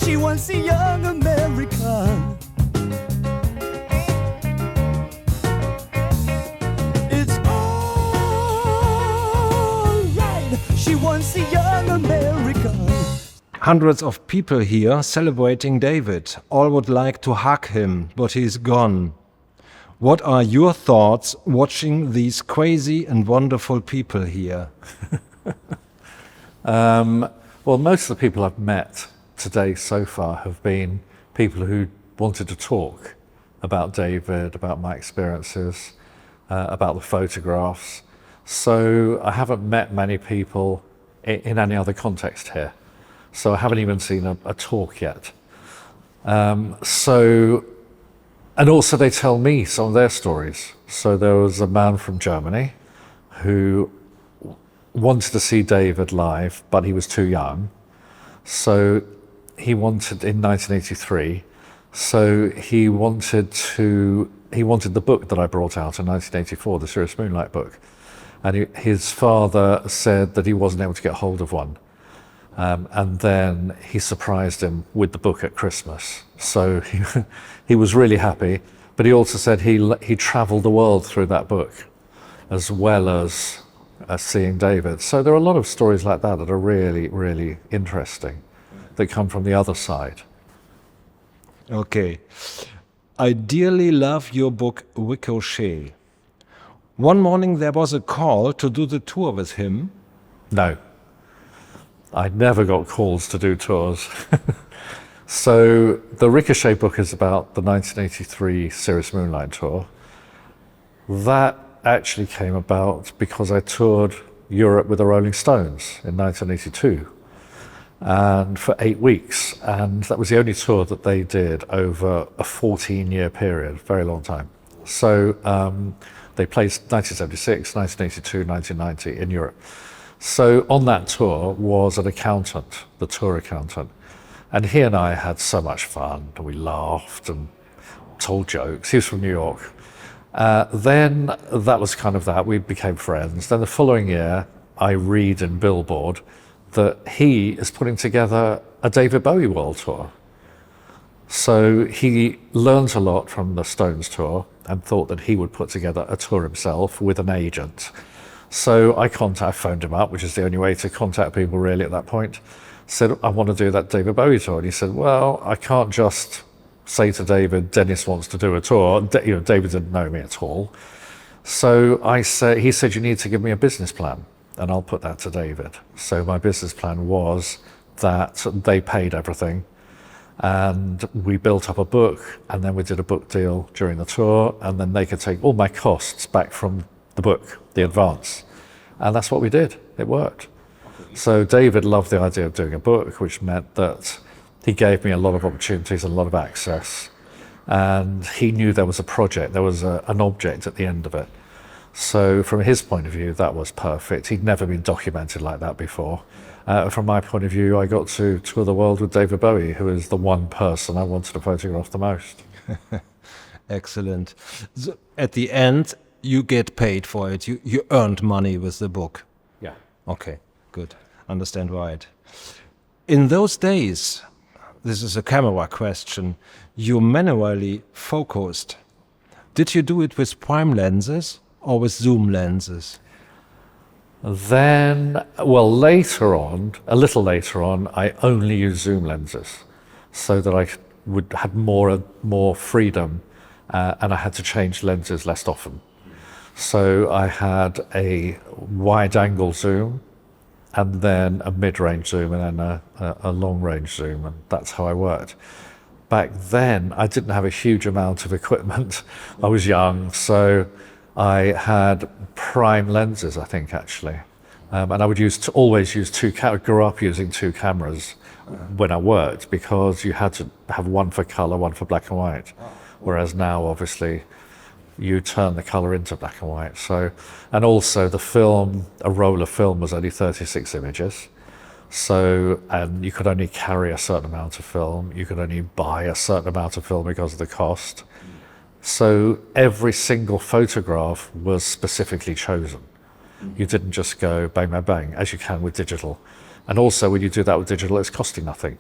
She wants a young American. It's all right. She wants a young American. Hundreds of people here celebrating David. All would like to hug him, but he's gone. What are your thoughts watching these crazy and wonderful people here? Well, most of the people I've met today so far have been people who wanted to talk about David, about my experiences, about the photographs. So I haven't met many people in any other context here. So I haven't even seen a talk yet. And also they tell me some of their stories. So there was a man from Germany who wanted to see David live, but he was too young. So he wanted, in 1983, so he wanted the book that I brought out in 1984, the Serious Moonlight book. And his father said that he wasn't able to get hold of one. And then he surprised him with the book at Christmas. So he was really happy, but he also said he traveled the world through that book, as well as seeing David. So there are a lot of stories like that that are really, really interesting, that come from the other side. Okay. I dearly love your book, Ricochet. One morning there was a call to do the tour with him. No. I never got calls to do tours. So the Ricochet book is about the 1983 Serious Moonlight tour. That actually came about because I toured Europe with the Rolling Stones in 1982, and for 8 weeks. And that was the only tour that they did over a 14-year period, very long time. So they played 1976, 1982, 1990 in Europe. So on that tour was an accountant, the tour accountant. And he and I had so much fun, and we laughed and told jokes. He was from New York. Then that was kind of that, we became friends. Then the following year, I read in Bildband that he is putting together a David Bowie world tour. So he learned a lot from the Stones tour and thought that he would put together a tour himself with an agent. So I phoned him up, which is the only way to contact people really at that point. Said, I want to do that David Bowie tour. And he said, well, I can't just say to David, Denis wants to do a tour. David didn't know me at all. So he said, you need to give me a business plan, and I'll put that to David. So my business plan was that they paid everything, and we built up a book, and then we did a book deal during the tour, and then they could take all my costs back from the book, the advance. And that's what we did. It worked. So David loved the idea of doing a book, which meant that he gave me a lot of opportunities and a lot of access. And he knew there was a project, there was an object at the end of it. So from his point of view, that was perfect. He'd never been documented like that before. From my point of view, I got to tour the world with David Bowie, who is the one person I wanted to photograph the most. Excellent. So at the end, you get paid for it. You earned money with the book. Yeah. Okay, good. Understand right. In those days, this is a camera question, you manually focused. Did you do it with prime lenses or with zoom lenses? Then, well, later on, a little later on, I only used zoom lenses so that I had more freedom, and I had to change lenses less often. So I had a wide-angle zoom, and then a mid-range zoom, and then a long-range zoom, and that's how I worked. Back then, I didn't have a huge amount of equipment. I was young, so I had prime lenses, I think, actually. And I would always use grew up using 2 cameras when I worked, because you had to have one for color, one for black and white. Whereas now, obviously, you turn the color into black and white. So, and also the film, a roll of film was only 36 images. So, and you could only carry a certain amount of film. You could only buy a certain amount of film because of the cost. So every single photograph was specifically chosen. You didn't just go bang, bang, bang, as you can with digital. And also when you do that with digital, it's costing nothing.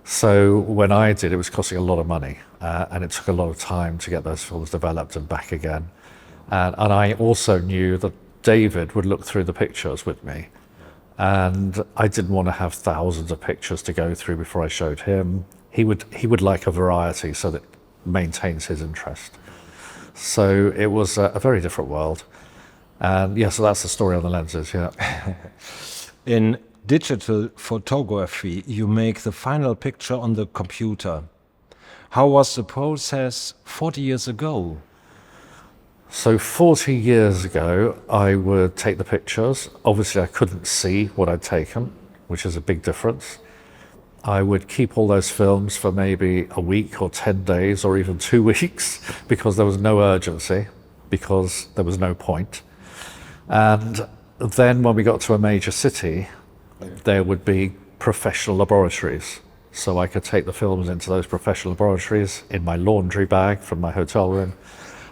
So when I did, it was costing a lot of money, and it took a lot of time to get those films developed and back again. And I also knew that David would look through the pictures with me, and I didn't want to have thousands of pictures to go through before I showed him. He would like a variety so that it maintains his interest. So it was a very different world. And yeah, so that's the story on the lenses, yeah. In digital photography, you make the final picture on the computer. How was the process 40 years ago? So 40 years ago, I would take the pictures. Obviously, I couldn't see what I'd taken, which is a big difference. I would keep all those films for maybe a week or 10 days or even 2 weeks because there was no urgency, because there was no point. And then when we got to a major city, there would be professional laboratories. So I could take the films into those professional laboratories in my laundry bag from my hotel room,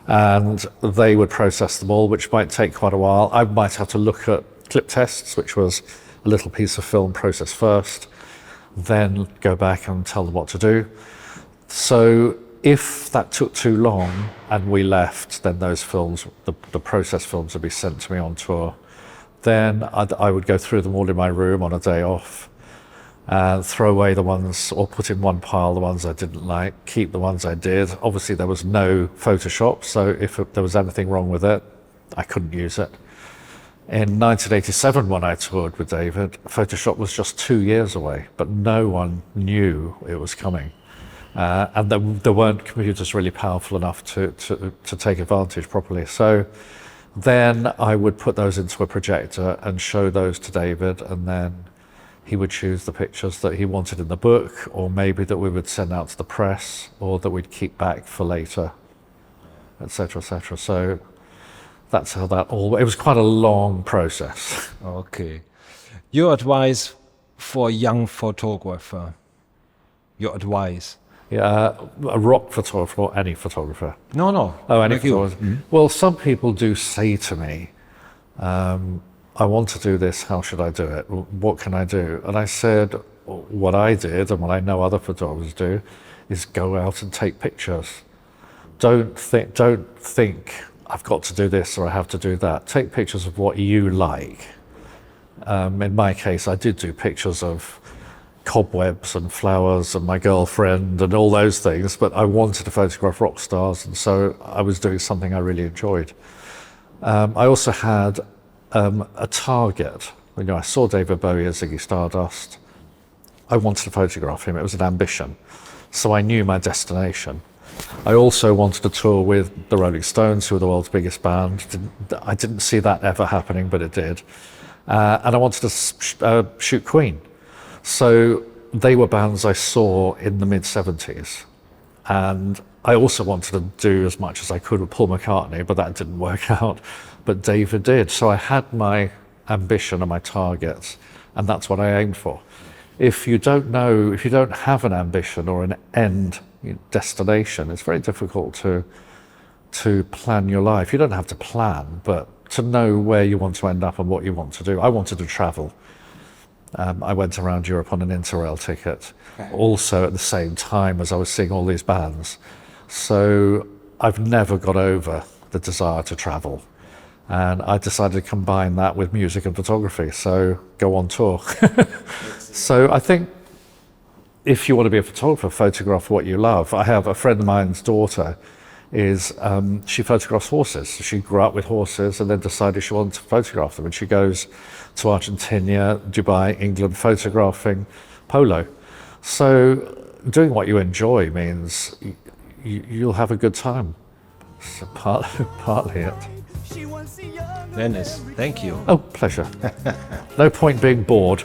and they would process them all, which might take quite a while. I might have to look at clip tests, which was a little piece of film processed first, then go back and tell them what to do. So if that took too long and we left, then those films, the processed films, would be sent to me on tour. Then I would go through them all in my room on a day off, and throw away the ones, or put in one pile the ones I didn't like, keep the ones I did. Obviously there was no Photoshop, so if there was anything wrong with it, I couldn't use it. In 1987, when I toured with David, Photoshop was just 2 years away, but no one knew it was coming. And there weren't computers really powerful enough to take advantage properly. So then I would put those into a projector and show those to David, and then he would choose the pictures that he wanted in the book, or maybe that we would send out to the press, or that we'd keep back for later, etc., etc. So that's how that all. It was quite a long process. Okay. Your advice for a young photographer? Your advice? Yeah, a rock photographer or any photographer? No. Oh, any like you. photographer. Well, some people do say to me, I want to do this, how should I do it? What can I do? And I said, what I did and what I know other photographers do is go out and take pictures. Don't think I've got to do this or I have to do that. Take pictures of what you like. In my case, I did do pictures of cobwebs and flowers and my girlfriend and all those things, but I wanted to photograph rock stars, and so I was doing something I really enjoyed. I also had a target. You know, I saw David Bowie as Ziggy Stardust. I wanted to photograph him. It was an ambition. So I knew my destination. I also wanted to tour with the Rolling Stones, who were the world's biggest band. I didn't see that ever happening, but it did. And I wanted to shoot Queen. So they were bands I saw in the mid-70s. And I also wanted to do as much as I could with Paul McCartney, but that didn't work out. But David did. So I had my ambition and my targets, and that's what I aimed for. If you don't know, if you don't have an ambition or an end destination, it's very difficult to plan your life. You don't have to plan, but to know where you want to end up and what you want to do. I wanted to travel. I went around Europe on an Interrail ticket, also at the same time as I was seeing all these bands. So I've never got over the desire to travel. And I decided to combine that with music and photography, so go on tour. So I think if you want to be a photographer, photograph what you love. I have a friend of mine's daughter, she photographs horses. She grew up with horses and then decided she wanted to photograph them. And she goes to Argentina, Dubai, England, photographing polo. So doing what you enjoy means you'll have a good time. So partly it. Denis, thank you. Oh, pleasure. No point being bored.